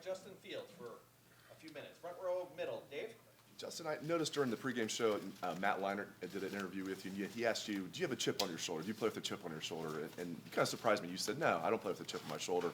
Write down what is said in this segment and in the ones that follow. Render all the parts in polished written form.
Justin Fields for a few minutes. Front row, middle. Dave? Justin, I noticed during the pregame show, Matt Leinart did an interview with you, and he asked you, do you have a chip on your shoulder? Do you play with a chip on your shoulder? And you kind of surprised me. You said, no, I don't play with a chip on my shoulder.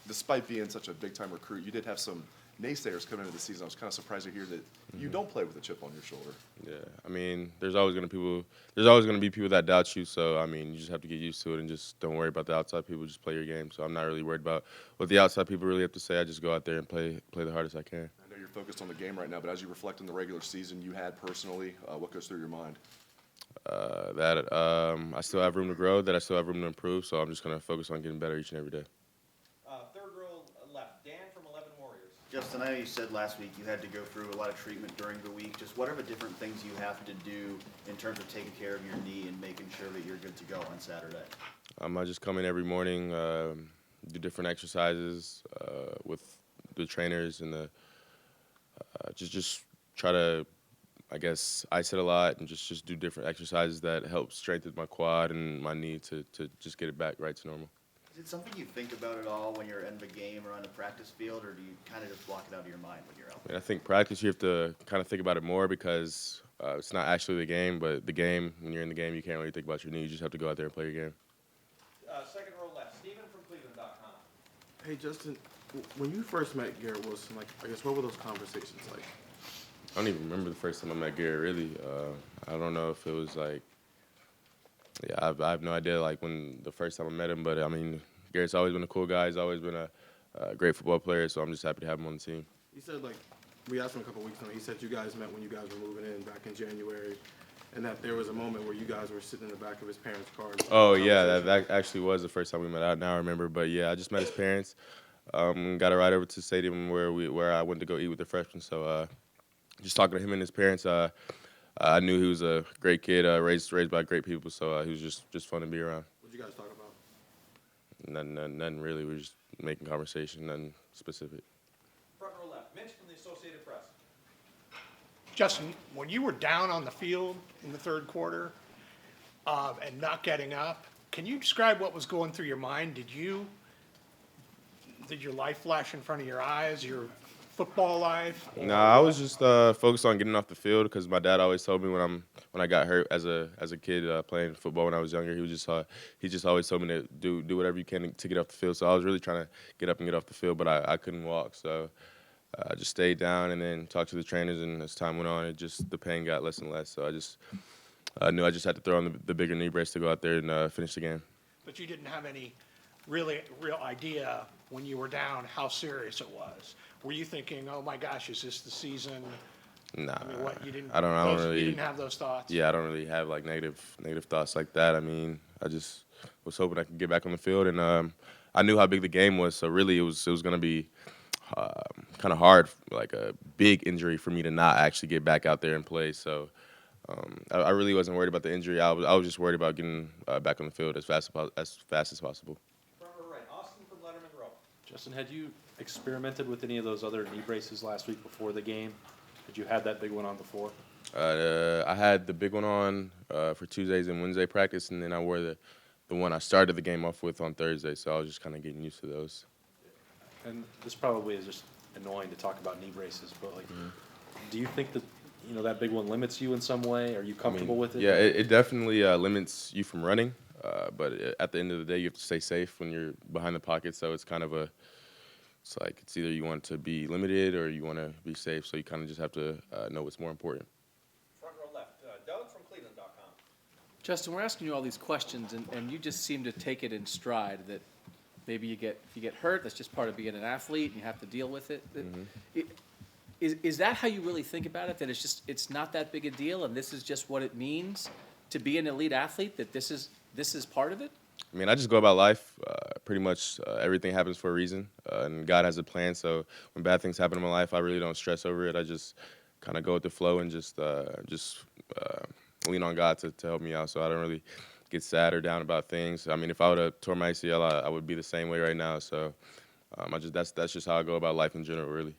Despite being such a big-time recruit, you did have some naysayers coming into the season. I was kind of surprised to hear that you don't play with a chip on your shoulder. Yeah, I mean, there's always going to be people that doubt you. So, I mean, you just have to get used to it and just don't worry about the outside people. Just play your game. So I'm not really worried about what the outside people really have to say. I just go out there and play the hardest I can. I know you're focused on the game right now, but as you reflect on the regular season you had personally, what goes through your mind? I still have room to grow, that I still have room to improve. So I'm just going to focus on getting better each and every day. Third row left. Dan from 11 Warriors. Justin, I know you said last week you had to go through a lot of treatment during the week. Just what are the different things you have to do in terms of taking care of your knee and making sure that you're good to go on Saturday? I just come in every morning, do different exercises with the trainers, and just try to, I guess, ice it a lot and just do different exercises that help strengthen my quad and my knee to just get it back right to normal. Is it something you think about at all when you're in the game or on the practice field, or do you kind of just block it out of your mind when you're out? I think practice, you have to kind of think about it more because it's not actually the game, but the game, when you're in the game, you can't really think about your knee. You just have to go out there and play your game. Second row left. Steven from Cleveland.com. Hey, Justin, when you first met Garrett Wilson, I guess, what were those conversations like? I don't even remember the first time I met Garrett, really. I don't know if it was I have no idea, when the first time I met him, but, I mean, Garrett's always been a cool guy. He's always been a great football player, so I'm just happy to have him on the team. He said, we asked him a couple weeks ago, he said you guys met when you guys were moving in back in January, and that there was a moment where you guys were sitting in the back of his parents' car. Oh, yeah, that actually was the first time we met. Now I remember, but, yeah, I just met his parents. Got a ride over to the stadium where I went to go eat with the freshmen, so just talking to him and his parents, I knew he was a great kid, raised by great people, so he was just fun to be around. What did you guys talk about? Nothing really. We were just making conversation, nothing specific. Front row left. Mitch from the Associated Press. Justin, when you were down on the field in the third quarter and not getting up, can you describe what was going through your mind? Did your life flash in front of your eyes, your football life? No, I was just focused on getting off the field because my dad always told me when I got hurt as a kid playing football when I was younger, he just always told me to do whatever you can to get off the field. So I was really trying to get up and get off the field, but I couldn't walk. So I just stayed down and then talked to the trainers, and as time went on, the pain got less and less. So I knew I just had to throw on the bigger knee brace to go out there and finish the game. But you didn't have any real idea when you were down how serious it was. Were you thinking, "Oh my gosh, is this the season?" Nah, I mean, what you didn't? I don't really. You didn't have those thoughts. Yeah, I don't really have negative thoughts like that. I mean, I just was hoping I could get back on the field, and I knew how big the game was. So really, it was going to be kind of hard, like a big injury for me to not actually get back out there and play. So I really wasn't worried about the injury. I was just worried about getting back on the field as fast as possible. Front row right. Austin from Lettermen Row. Justin, had you experimented with any of those other knee braces last week before the game? Had you had that big one on before? I had the big one on for Tuesdays and Wednesday practice, and then I wore the one I started the game off with on Thursday, so I was just kind of getting used to those. And this probably is just annoying to talk about knee braces, but do you think that that big one limits you in some way? Are you comfortable with it? Yeah, it definitely limits you from running, but at the end of the day, you have to stay safe when you're behind the pocket, so it's kind of it's either you want to be limited or you want to be safe, so you kind of just have to know what's more important. Front row left. Doug from Cleveland.com. Justin, we're asking you all these questions, and you just seem to take it in stride that maybe if you get hurt, that's just part of being an athlete, and you have to deal with it. Mm-hmm. Is that how you really think about it, that it's not that big a deal, and this is just what it means to be an elite athlete, that this is part of it? I mean, I just go about life. Pretty much everything happens for a reason, and God has a plan. So when bad things happen in my life, I really don't stress over it. I just kind of go with the flow and just lean on God to help me out. So I don't really get sad or down about things. I mean, if I would have tore my ACL, I would be the same way right now. So that's just how I go about life in general, really.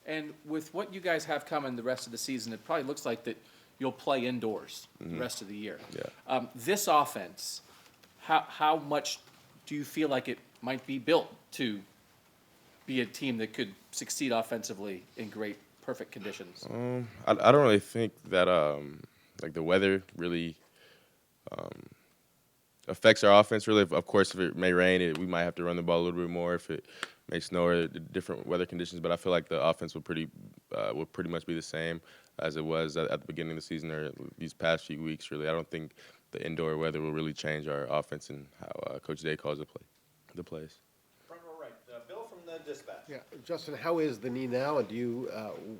And with what you guys have coming the rest of the season, it probably looks like that you'll play indoors the rest of the year. Yeah. This offense, how much do you feel like it might be built to be a team that could succeed offensively in great, perfect conditions? I don't really think that like the weather really affects our offense. Really, of course, if it may rain, we might have to run the ball a little bit more. If it may snow or different weather conditions, but I feel like the offense will pretty much be the same as it was at the beginning of the season or these past few weeks. Really, I don't think the indoor weather will really change our offense and how Coach Day calls the plays. Front row right, Bill from the Dispatch. Yeah, Justin, how is the knee now, and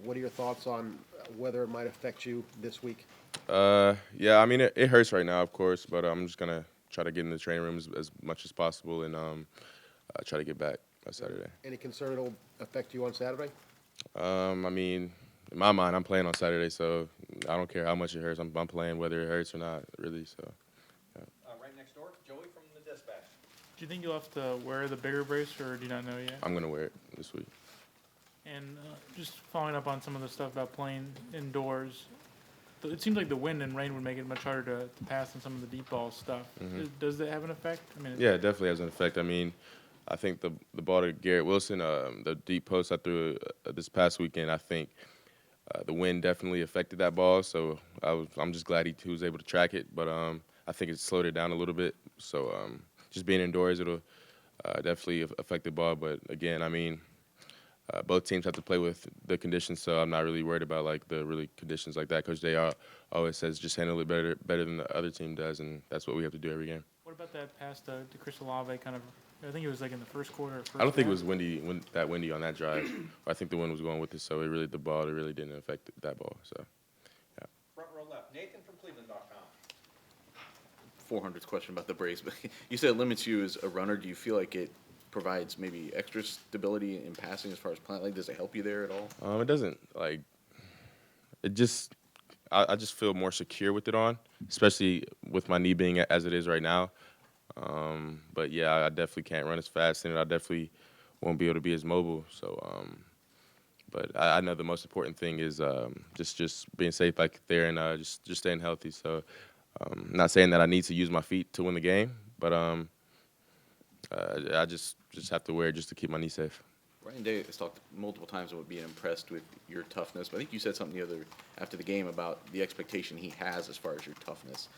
what are your thoughts on whether it might affect you this week? Yeah, I mean it hurts right now, of course, but I'm just gonna try to get in the training room as much as possible and try to get back by Saturday. Any concern it'll affect you on Saturday? I mean, in my mind, I'm playing on Saturday, so I don't care how much it hurts. I'm playing whether it hurts or not, really. So. Right next door, Joey from the Dispatch. Do you think you'll have to wear the bigger brace, or do you not know yet? I'm gonna wear it this week. And just following up on some of the stuff about playing indoors, it seems like the wind and rain would make it much harder to pass on some of the deep ball stuff. Does that have an effect? I mean, Yeah, it definitely has an effect. I mean, I think the ball to Garrett Wilson, the deep post I threw this past weekend, I think the wind definitely affected that ball. So I'm just glad he was able to track it. But I think it slowed it down a little bit. So just being indoors, it'll definitely affect the ball. But again, I mean, both teams have to play with the conditions, so I'm not really worried about like the really conditions like that. Coach Day always says just handle it better than the other team does, and that's what we have to do every game. what about that pass to Chris Olave? Kind of, I think it was like in the first quarter. Or first I don't think it half. was windy on that drive. I think the wind was going with it, so it really didn't affect that ball. So. Front row left, Nathan from Cleveland.com. 400th question about the brace, but you said it limits you as a runner. Do you feel like it provides maybe extra stability in passing as far as plant leg? Does it help you there at all? It doesn't like. It just, I just feel more secure with it on, especially with my knee being as it is right now. But yeah, I definitely can't run as fast, and I definitely won't be able to be as mobile. So, but I know the most important thing is just being safe back there and just staying healthy. So, not saying that I need to use my feet to win the game, but I just have to wear it just to keep my knee safe. Ryan Day has talked multiple times about being impressed with your toughness, but I think you said something after the game about the expectation he has as far as your toughness.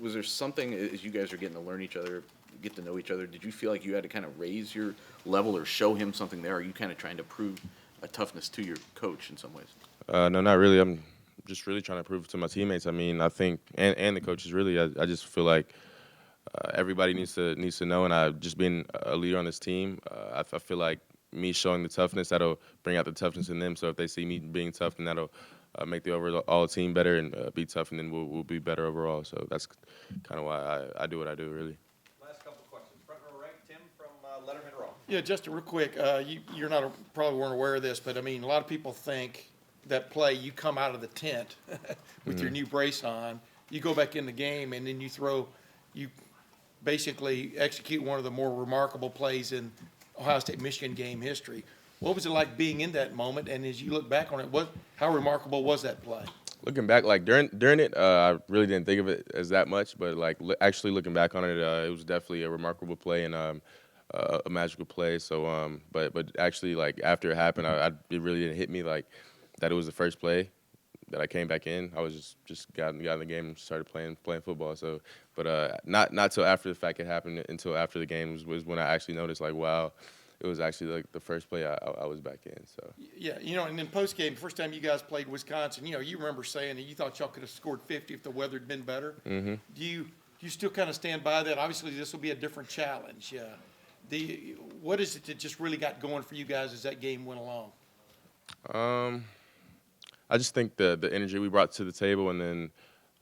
Was there something, as you guys are getting to learn each other, get to know each other, did you feel like you had to kind of raise your level or show him something there? Or are you kind of trying to prove a toughness to your coach in some ways? No, not really. I'm just really trying to prove it to my teammates. I mean, I think, and the coaches really, I just feel like everybody needs to know, and I just being a leader on this team, I feel like me showing the toughness, that'll bring out the toughness in them. So if they see me being tough, then that'll make the overall team better and be tough, and then we'll be better overall. So that's kind of why I do what I do, really. Last couple questions. Front row right, Tim from Lettermen Row. Yeah, just real quick, you're not, probably weren't aware of this, but I mean, a lot of people think that play, you come out of the tent with your new brace on, you go back in the game, and then you basically execute one of the more remarkable plays in Ohio State-Michigan game history. What was it like being in that moment, and as you look back on it, how remarkable was that play? Looking back, like during it, I really didn't think of it as that much, but like actually looking back on it, it was definitely a remarkable play and a magical play. So, but actually, like after it happened, it really didn't hit me like that. It was the first play that I came back in. I was just got in the game and started playing football. So, but not till after the fact it happened. Until after the game was when I actually noticed like, wow, it was actually like the first play I was back in. So Yeah, and then post-game, first time you guys played Wisconsin, you remember saying that you thought y'all could have scored 50 if the weather had been better. Mm-hmm. Do you still kind of stand by that? Obviously, this will be a different challenge. What is it that just really got going for you guys as that game went along? I just think the energy we brought to the table, and then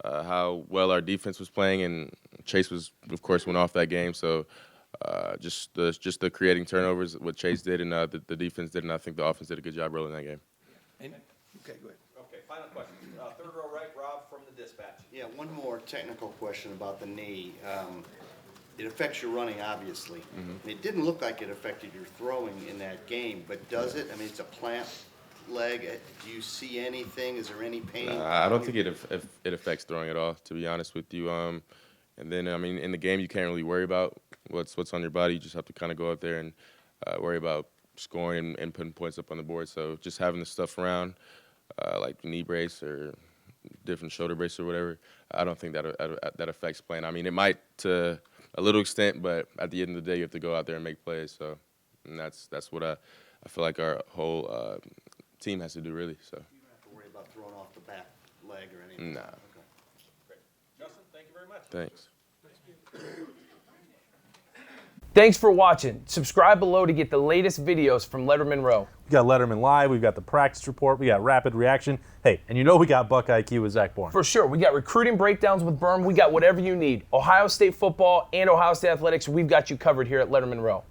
how well our defense was playing, and Chase of course went off that game. So just the creating turnovers, what Chase did, and the defense did, and I think the offense did a good job rolling that game. Okay, go ahead. Okay, final question. Third row right, Rob from the Dispatch. Yeah, one more technical question about the knee. It affects your running, obviously. Mm-hmm. It didn't look like it affected your throwing in that game, but does it? I mean, it's a plant leg. Do you see anything? Is there any pain? I don't think it affects throwing at all, to be honest with you. And then I mean, in the game, you can't really worry about what's on your body. You just have to kind of go out there and worry about scoring and putting points up on the board. So just having the stuff around, like knee brace or different shoulder brace or whatever, I don't think that affects playing. I mean, it might to a little extent, but at the end of the day, you have to go out there and make plays. So, and that's what I feel like our whole team has to do, really. So. You don't have to worry about throwing off the back leg or anything. Nah. Okay. Great. Justin, thank you very much. Thanks. Thanks for watching. Subscribe below to get the latest videos from Lettermen Row. We got Letterman Live, we've got the practice report, we got rapid reaction. Hey, and you know we got Buck IQ with Zach Bourne. For sure, we got recruiting breakdowns with Berm. We got whatever you need. Ohio State football and Ohio State athletics, we've got you covered here at Lettermen Row.